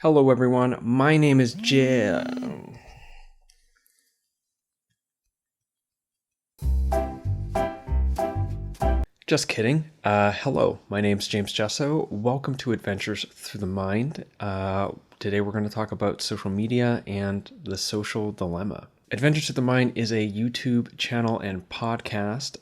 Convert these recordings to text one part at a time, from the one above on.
Hello everyone, my name is Jesso. Just kidding. Hello, my name's Jesso. Welcome to Adventures Through the Mind. Today we're going to talk about social media and the social dilemma. Adventures Through the Mind is a YouTube channel and podcast.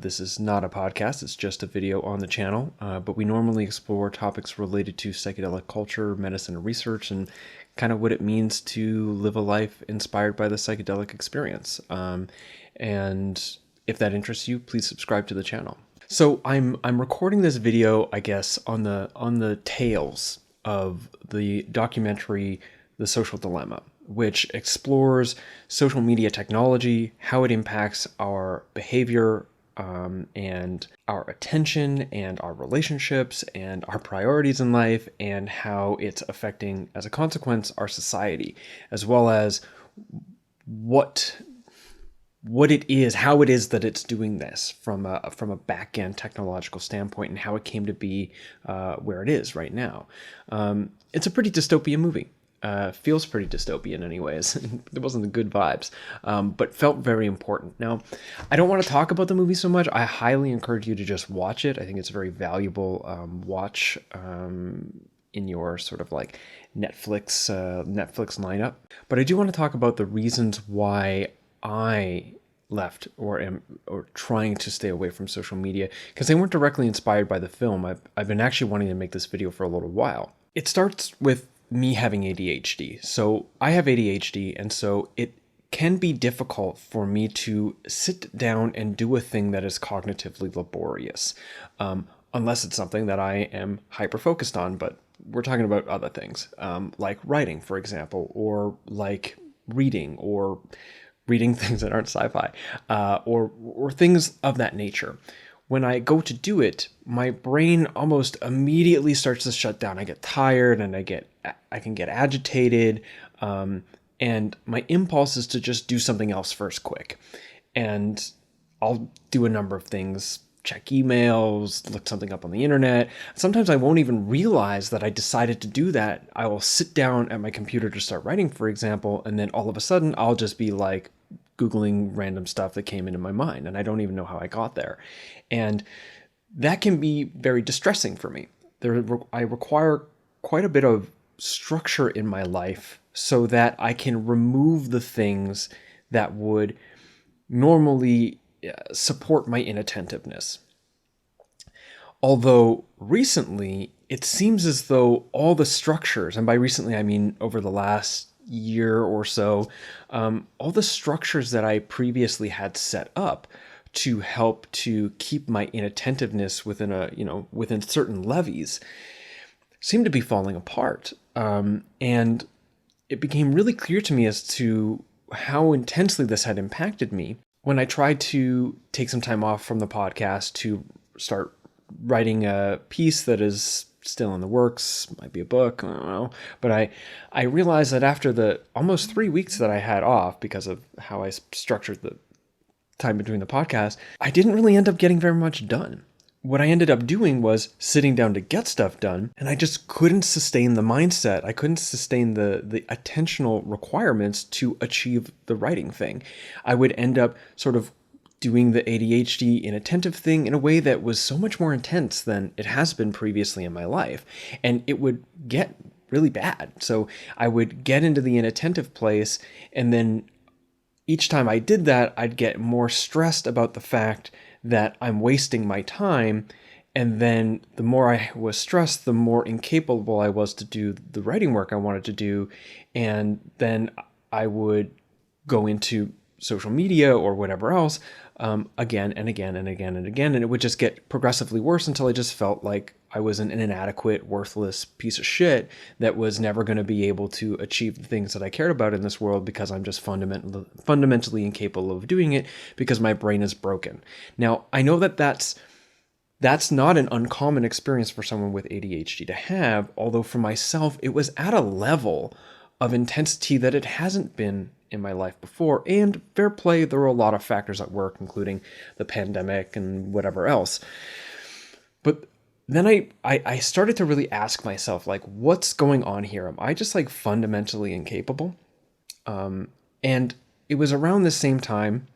This is not a podcast, it's just a video on the channel, but we normally explore topics related to psychedelic culture, medicine, and research, and kind of what it means to live a life inspired by the psychedelic experience. And if that interests you, please subscribe to the channel. So I'm recording this video, I guess, on the tails of the documentary The Social Dilemma, which explores social media technology, how it impacts our behavior, and our attention and our relationships and our priorities in life, and how it's affecting, as a consequence, our society, as well as what it is, how it is that it's doing this from a back-end technological standpoint, and how it came to be where it is right now. It's a pretty dystopian movie. Feels pretty dystopian anyways. There wasn't the good vibes, but felt very important. Now, I don't want to talk about the movie so much. I highly encourage you to just watch it. I think it's a very valuable watch in your sort of like Netflix lineup. But I do want to talk about the reasons why I left or am trying to stay away from social media, because they weren't directly inspired by the film. I've been actually wanting to make this video for a little while. It starts with me having ADHD. So I have ADHD, and so it can be difficult for me to sit down and do a thing that is cognitively laborious, unless it's something that I am hyper-focused on, but we're talking about other things, like writing, for example, or like reading things that aren't sci-fi, or things of that nature. When I go to do it, my brain almost immediately starts to shut down. I get tired and I can get agitated, and my impulse is to just do something else first quick. And I'll do a number of things, check emails, look something up on the internet. Sometimes I won't even realize that I decided to do that. I will sit down at my computer to start writing, for example, and then all of a sudden I'll just be like Googling random stuff that came into my mind, and I don't even know how I got there. And that can be very distressing for me. I require quite a bit of structure in my life so that I can remove the things that would normally support my inattentiveness. Although recently, it seems as though all the structures, and by recently I mean over the last year or so, all the structures that I previously had set up to help to keep my inattentiveness within certain levies seem to be falling apart. And it became really clear to me as to how intensely this had impacted me when I tried to take some time off from the podcast to start writing a piece that is still in the works, might be a book, I don't know. But I realized that after the almost 3 weeks that I had off because of how I structured the time between the podcast, I didn't really end up getting very much done. What I ended up doing was sitting down to get stuff done, and I just couldn't sustain the mindset. I couldn't sustain the attentional requirements to achieve the writing thing. I would end up sort of doing the ADHD inattentive thing in a way that was so much more intense than it has been previously in my life. And it would get really bad. So I would get into the inattentive place, and then each time I did that, I'd get more stressed about the fact that I'm wasting my time. And then the more I was stressed, the more incapable I was to do the writing work I wanted to do. And then I would go into social media or whatever else, again and again and again and again. And it would just get progressively worse until I just felt like I was an inadequate, worthless piece of shit that was never going to be able to achieve the things that I cared about in this world, because I'm just fundamentally incapable of doing it because my brain is broken. Now, I know that that's not an uncommon experience for someone with ADHD to have, although for myself, it was at a level of intensity that it hasn't been in my life before. And fair play, there were a lot of factors at work, including the pandemic and whatever else. But then I started to really ask myself, like, what's going on here? Am I just like fundamentally incapable? And it was around the same time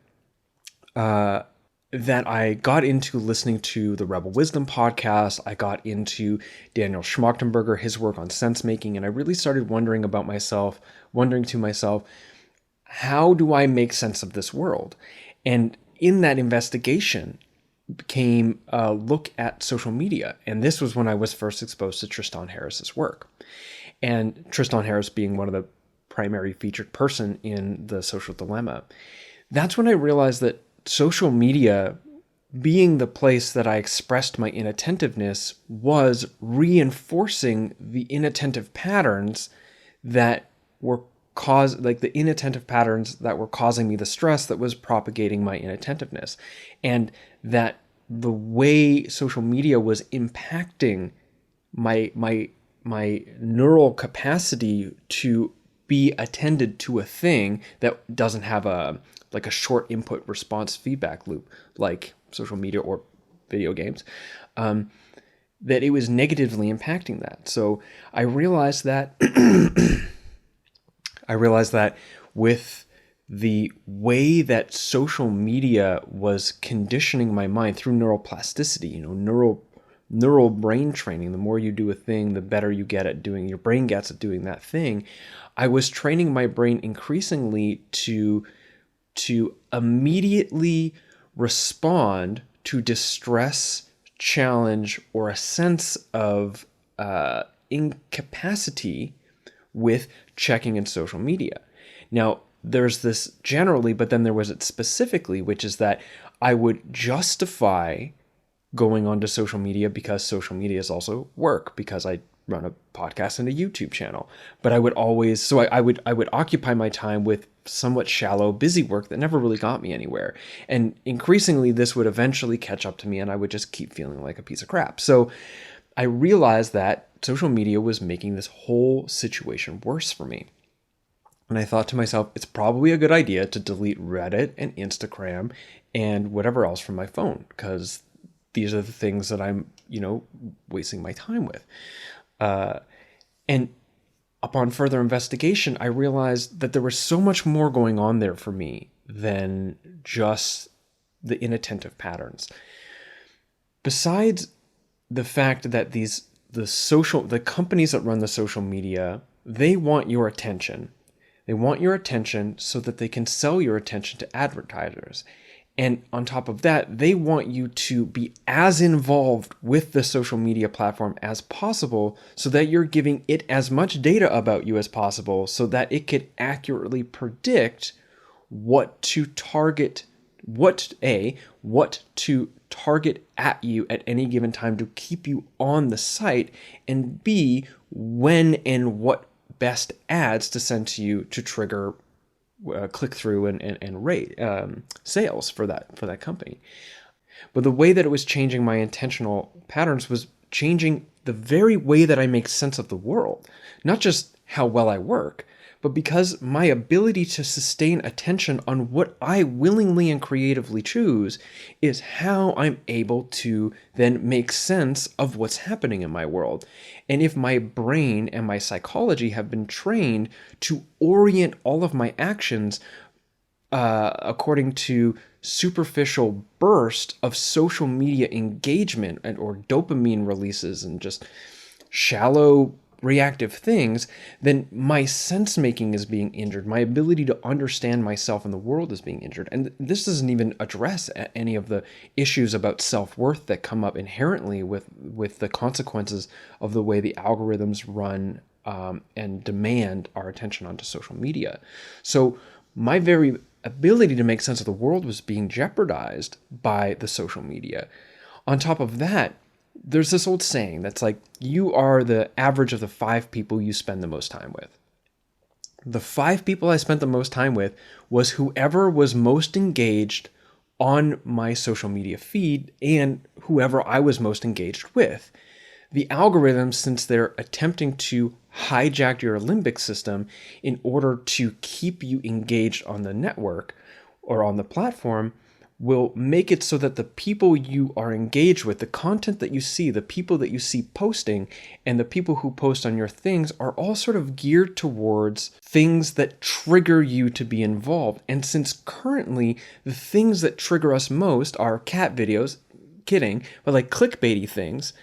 that I got into listening to the Rebel Wisdom podcast. I got into Daniel Schmachtenberger, his work on sensemaking, and I really started wondering to myself, how do I make sense of this world? And in that investigation came a look at social media. And this was when I was first exposed to Tristan Harris's work. And Tristan Harris being one of the primary featured person in The Social Dilemma. That's when I realized that social media, being the place that I expressed my inattentiveness, was reinforcing the inattentive patterns that were the inattentive patterns that were causing me the stress that was propagating my inattentiveness. And that the way social media was impacting my neural capacity to be attended to a thing that doesn't have a short input response feedback loop like social media or video games, that it was negatively impacting that. So I realized that with the way that social media was conditioning my mind through neuroplasticity, neural brain training, the more you do a thing, the better you get at doing, your brain gets at doing that thing. I was training my brain increasingly to immediately respond to distress, challenge, or a sense of incapacity with checking in social media. Now, there's this generally, but then there was it specifically, which is that I would justify going onto social media because social media is also work, because I run a podcast and a YouTube channel. But I would always, I would occupy my time with somewhat shallow, busy work that never really got me anywhere. And increasingly, this would eventually catch up to me, and I would just keep feeling like a piece of crap. So I realized that social media was making this whole situation worse for me. And I thought to myself, it's probably a good idea to delete Reddit and Instagram and whatever else from my phone, because these are the things that I'm, wasting my time with. And upon further investigation, I realized that there was so much more going on there for me than just the inattentive patterns. Besides the fact that the companies that run the social media, they want your attention. They want your attention so that they can sell your attention to advertisers. And on top of that, they want you to be as involved with the social media platform as possible so that you're giving it as much data about you as possible so that it could accurately predict what to target at you at any given time to keep you on the site, and B, when and what best ads to send to you to trigger click through and rate sales for that company. But the way that it was changing my intentional patterns was changing the very way that I make sense of the world, not just how well I work, but because my ability to sustain attention on what I willingly and creatively choose is how I'm able to then make sense of what's happening in my world. And if my brain and my psychology have been trained to orient all of my actions according to superficial burst of social media engagement or dopamine releases and just shallow reactive things, then my sense making is being injured. My ability to understand myself and the world is being injured. And this doesn't even address any of the issues about self-worth that come up inherently with the consequences of the way the algorithms run and demand our attention onto social media. So my very ability to make sense of the world was being jeopardized by the social media. On top of that, there's this old saying that's like, you are the average of the 5 people you spend the most time with. The 5 people I spent the most time with was whoever was most engaged on my social media feed and whoever I was most engaged with. The algorithms, since they're attempting to hijack your limbic system in order to keep you engaged on the network or on the platform, will make it so that the people you are engaged with, the content that you see, the people that you see posting, and the people who post on your things are all sort of geared towards things that trigger you to be involved. And since currently the things that trigger us most are cat videos, kidding, but like clickbaity things,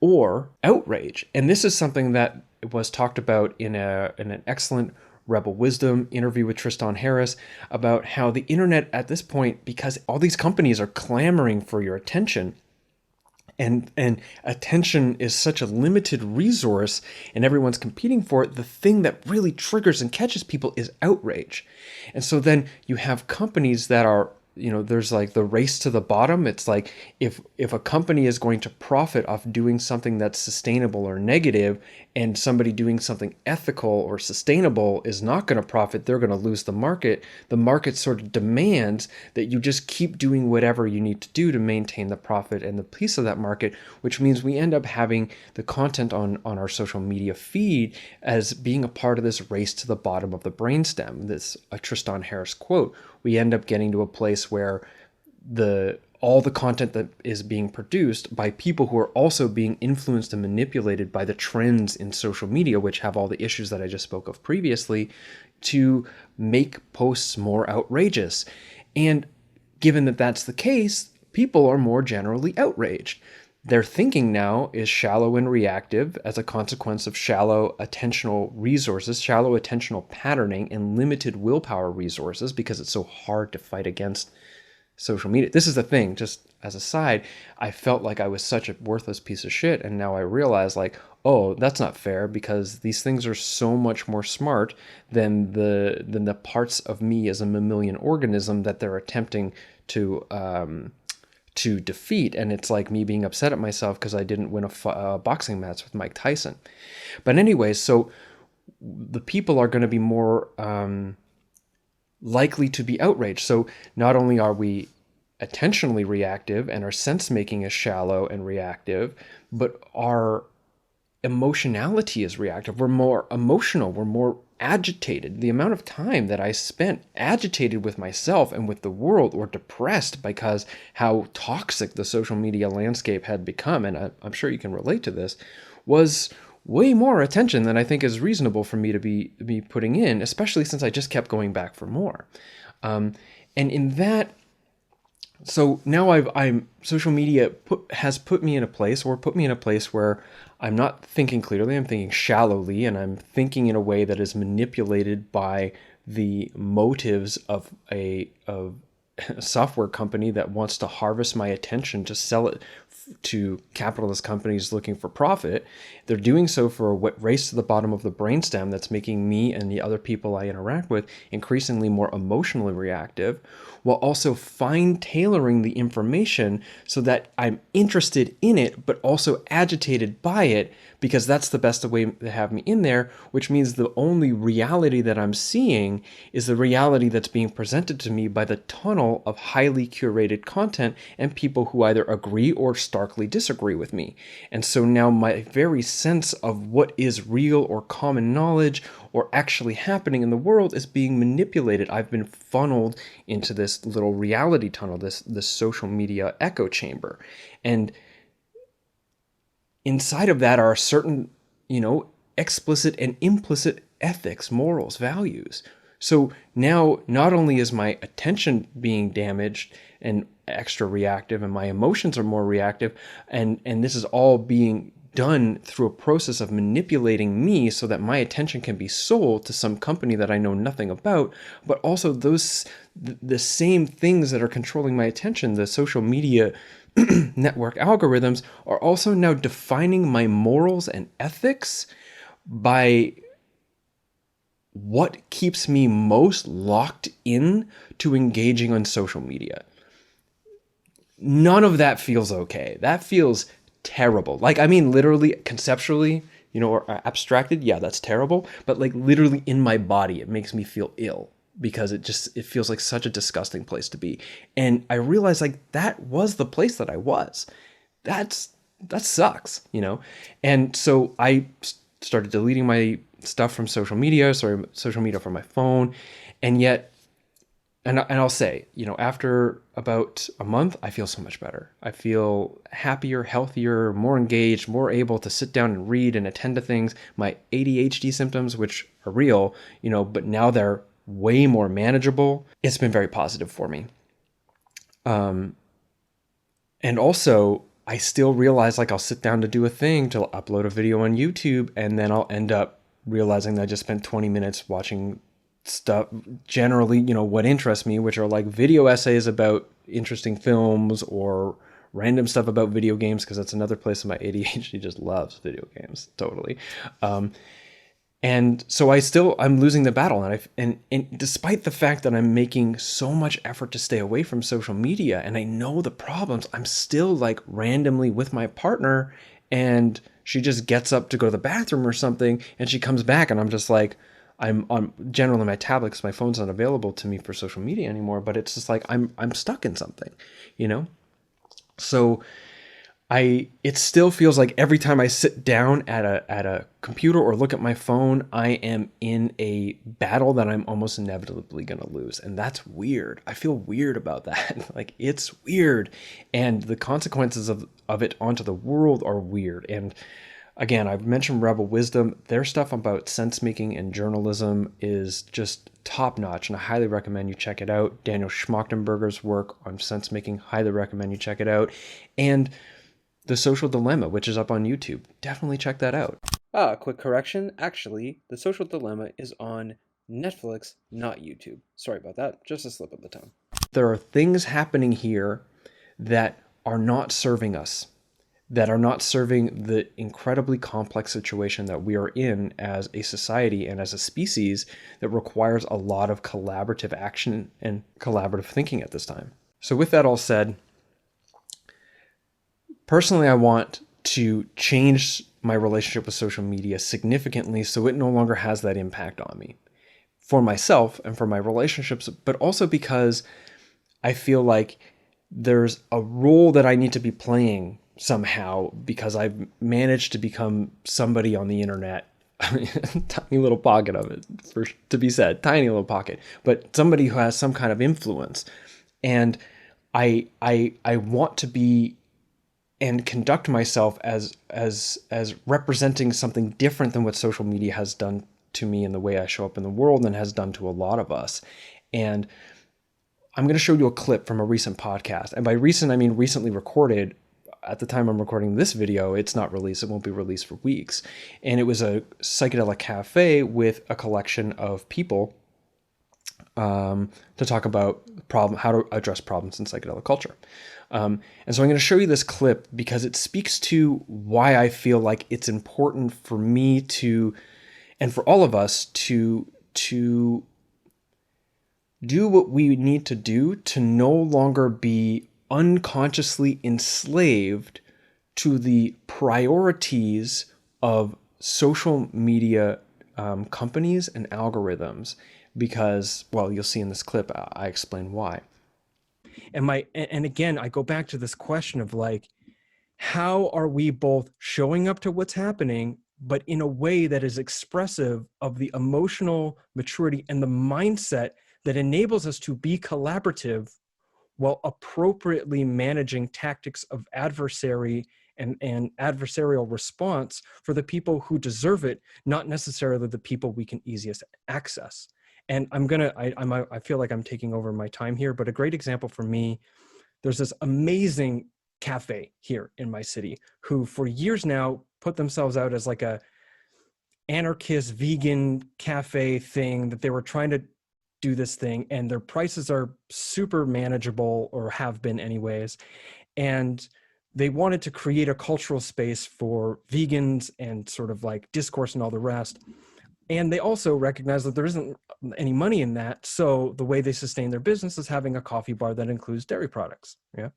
or outrage. And this is something that was talked about in an excellent Rebel Wisdom interview with Tristan Harris about how the internet at this point, because all these companies are clamoring for your attention, and attention is such a limited resource and everyone's competing for it, the thing that really triggers and catches people is outrage. And so then you have companies that are, there's like the race to the bottom. It's like if a company is going to profit off doing something that's sustainable or negative, and somebody doing something ethical or sustainable is not going to profit, they're going to lose the market. The market sort of demands that you just keep doing whatever you need to do to maintain the profit and the piece of that market, which means we end up having the content on our social media feed as being a part of this race to the bottom of the brainstem. This a Tristan Harris quote. We end up getting to a place where all the content that is being produced by people who are also being influenced and manipulated by the trends in social media, which have all the issues that I just spoke of previously, to make posts more outrageous. And given that that's the case, people are more generally outraged. Their thinking now is shallow and reactive as a consequence of shallow attentional resources, shallow attentional patterning, and limited willpower resources, because it's so hard to fight against social media. This is the thing, just as a side, I felt like I was such a worthless piece of shit, and now I realize like, oh, that's not fair, because these things are so much more smart than the parts of me as a mammalian organism that they're attempting to defeat. And it's like me being upset at myself because I didn't win a boxing match with Mike Tyson. But anyways, so the people are going to be more likely to be outraged. So not only are we attentionally reactive and our sense making is shallow and reactive, but our emotionality is reactive. We're more emotional. We're more agitated. The amount of time that I spent agitated with myself and with the world, or depressed because how toxic the social media landscape had become, and I'm sure you can relate to this, was way more attention than I think is reasonable for me to be putting in, especially since I just kept going back for more. And in that, so now social media has put me in a place where I'm not thinking clearly, I'm thinking shallowly, and I'm thinking in a way that is manipulated by the motives of a software company that wants to harvest my attention to sell it to capitalist companies looking for profit. They're doing so for a race to the bottom of the brainstem that's making me and the other people I interact with increasingly more emotionally reactive, while also fine tailoring the information so that I'm interested in it, but also agitated by it, because that's the best way to have me in there, which means the only reality that I'm seeing is the reality that's being presented to me by the tunnel of highly curated content and people who either agree or starkly disagree with me. And so now my very sense of what is real or common knowledge or actually happening in the world is being manipulated. I've been funneled into this little reality tunnel, this social media echo chamber. And inside of that are certain, explicit and implicit ethics, morals, values. So now not only is my attention being damaged and extra reactive, and my emotions are more reactive, and this is all being done through a process of manipulating me so that my attention can be sold to some company that I know nothing about, but also the same things that are controlling my attention, the social media network algorithms, are also now defining my morals and ethics by what keeps me most locked in to engaging on social media. None of that feels okay. That feels terrible. Like, I mean, literally, conceptually, or abstracted, yeah, that's terrible. But like literally in my body, it makes me feel ill, because it feels like such a disgusting place to be. And I realized like that was the place that I was. That sucks, And so I started deleting my stuff from social media from my phone. And yet and I'll say, after about a month, I feel so much better. I feel happier, healthier, more engaged, more able to sit down and read and attend to things. My ADHD symptoms, which are real, but now they're way more manageable. It's been very positive for me. And also, I still realize like I'll sit down to do a thing to upload a video on YouTube, and then I'll end up realizing that I just spent 20 minutes watching stuff generally, what interests me, which are like video essays about interesting films or random stuff about video games, because that's another place that my ADHD just loves video games. Totally. And so I'm losing the battle. And despite the fact that I'm making so much effort to stay away from social media and I know the problems, I'm still like randomly with my partner, and she just gets up to go to the bathroom or something, and she comes back and I'm just like, I'm on generally my tablet because my phone's not available to me for social media anymore, but it's just like I'm stuck in something, So it still feels like every time I sit down at a computer or look at my phone, I am in a battle that I'm almost inevitably going to lose. And that's weird. I feel weird about that. Like, it's weird. And the consequences of it onto the world are weird. And again, I've mentioned Rebel Wisdom. Their stuff about sensemaking and journalism is just top notch, and I highly recommend you check it out. Daniel Schmachtenberger's work on sensemaking, highly recommend you check it out. And The Social Dilemma, which is up on YouTube. Definitely check that out. Quick correction. Actually, The Social Dilemma is on Netflix, not YouTube. Sorry about that. Just a slip of the tongue. There are things happening here that are not serving us, that are not serving the incredibly complex situation that we are in as a society and as a species that requires a lot of collaborative action and collaborative thinking at this time. So with that all said, personally, I want to change my relationship with social media significantly so it no longer has that impact on me, for myself and for my relationships, but also because I feel like there's a role that I need to be playing somehow, because I've managed to become somebody on the internet, tiny little pocket of it, to be said, tiny little pocket, but somebody who has some kind of influence. And I want to be and conduct myself as representing something different than what social media has done to me in the way I show up in the world and has done to a lot of us. And I'm going to show you a clip from a recent podcast. And by recent, I mean recently recorded. At the time I'm recording this video, it's not released. It won't be released for weeks. And it was a psychedelic cafe with a collection of people to talk about how to address problems in psychedelic culture. And so I'm going to show you this clip because it speaks to why I feel like it's important for me to, and for all of us to do what we need to do to no longer be unconsciously enslaved to the priorities of social media companies and algorithms. Because, well, you'll see in this clip, I explain why. And again, I go back to this question of like, how are we both showing up to what's happening, but in a way that is expressive of the emotional maturity and the mindset that enables us to be collaborative while appropriately managing tactics of adversary and adversarial response for the people who deserve it, not necessarily the people we can easiest access. And I feel like I'm taking over my time here, but a great example for me, there's this amazing cafe here in my city who for years now put themselves out as like a anarchist vegan cafe thing, that they were trying to do this thing, and their prices are super manageable, or have been anyways. And they wanted to create a cultural space for vegans and sort of like discourse and all the rest. And they also recognize that there isn't any money in that. So the way they sustain their business is having a coffee bar that includes dairy products. Yeah.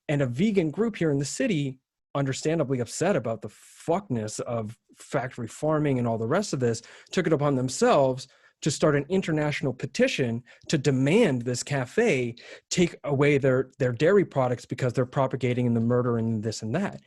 And a vegan group here in the city, understandably upset about the fuckness of factory farming and all the rest of this, took it upon themselves to start an international petition to demand this cafe take away their dairy products because they're propagating the murder and this and that.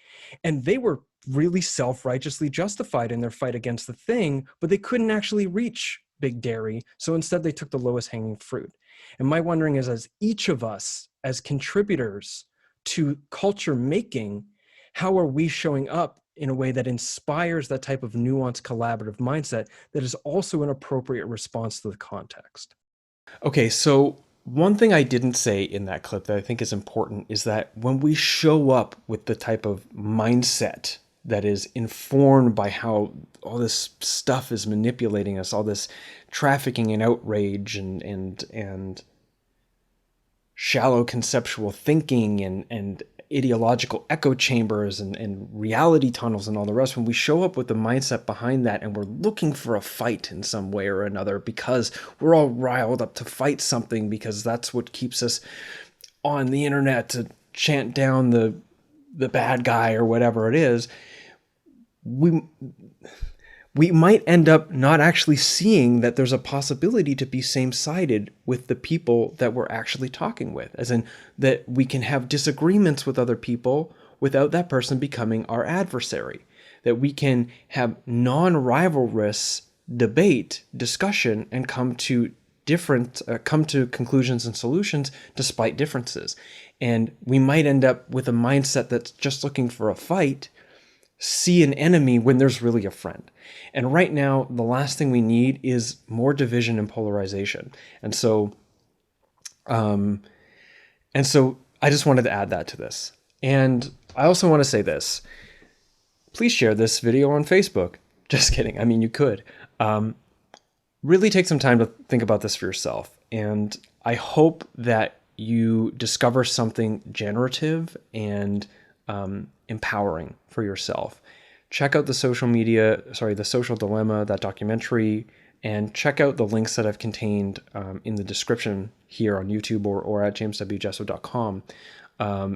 And they were really self-righteously justified in their fight against the thing, but they couldn't actually reach big dairy. So instead they took the lowest hanging fruit. And my wondering is, as each of us, as contributors to culture making, how are we showing up in a way that inspires that type of nuanced collaborative mindset that is also an appropriate response to the context? Okay, so one thing I didn't say in that clip that I think is important is that when we show up with the type of mindset that is informed by how all this stuff is manipulating us, all this trafficking and outrage and shallow conceptual thinking and ideological echo chambers and reality tunnels and all the rest, when we show up with the mindset behind that and we're looking for a fight in some way or another because we're all riled up to fight something because that's what keeps us on the internet to chant down the bad guy or whatever it is, we we might end up not actually seeing that there's a possibility to be same-sided with the people that we're actually talking with, as in that we can have disagreements with other people without that person becoming our adversary, that we can have non-rivalrous debate, discussion, and come to conclusions and solutions despite differences. And we might end up with a mindset that's just looking for a fight, see an enemy when there's really a friend. And right now, the last thing we need is more division and polarization. And so I just wanted to add that to this. And I also want to say this. Please share this video on Facebook. Just kidding. I mean, you could. Really take some time to think about this for yourself. And I hope that you discover something generative and empowering for yourself. Check out the Social Dilemma, that documentary, and check out the links that I've contained in the description here on YouTube or at jameswjesso.com,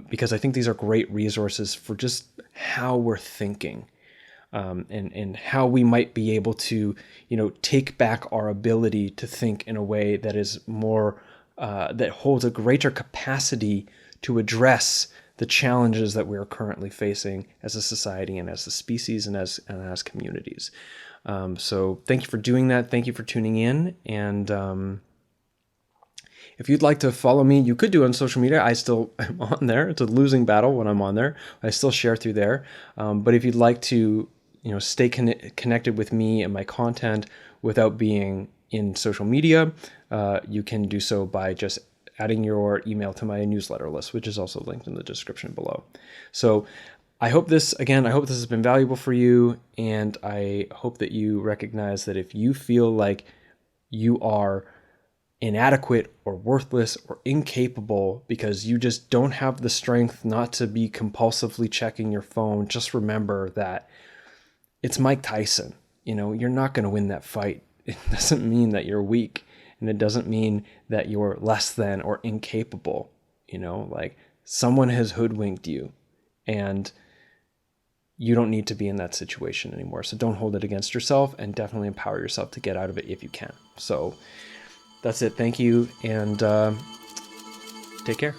because I think these are great resources for just how we're thinking, and how we might be able to, take back our ability to think in a way that is more, that holds a greater capacity to address the challenges that we are currently facing as a society and as a species and as communities. So thank you for doing that. Thank you for tuning in. And if you'd like to follow me, you could do it on social media. I still am on there. It's a losing battle when I'm on there. I still share through there. But if you'd like to, stay connected with me and my content without being in social media, you can do so by just adding your email to my newsletter list, which is also linked in the description below. So I hope this has been valuable for you. And I hope that you recognize that if you feel like you are inadequate or worthless or incapable because you just don't have the strength not to be compulsively checking your phone, just remember that it's Mike Tyson. You're not going to win that fight. It doesn't mean that you're weak. And it doesn't mean that you're less than or incapable. Like someone has hoodwinked you and you don't need to be in that situation anymore. So don't hold it against yourself, and definitely empower yourself to get out of it if you can. So that's it. Thank you, and take care.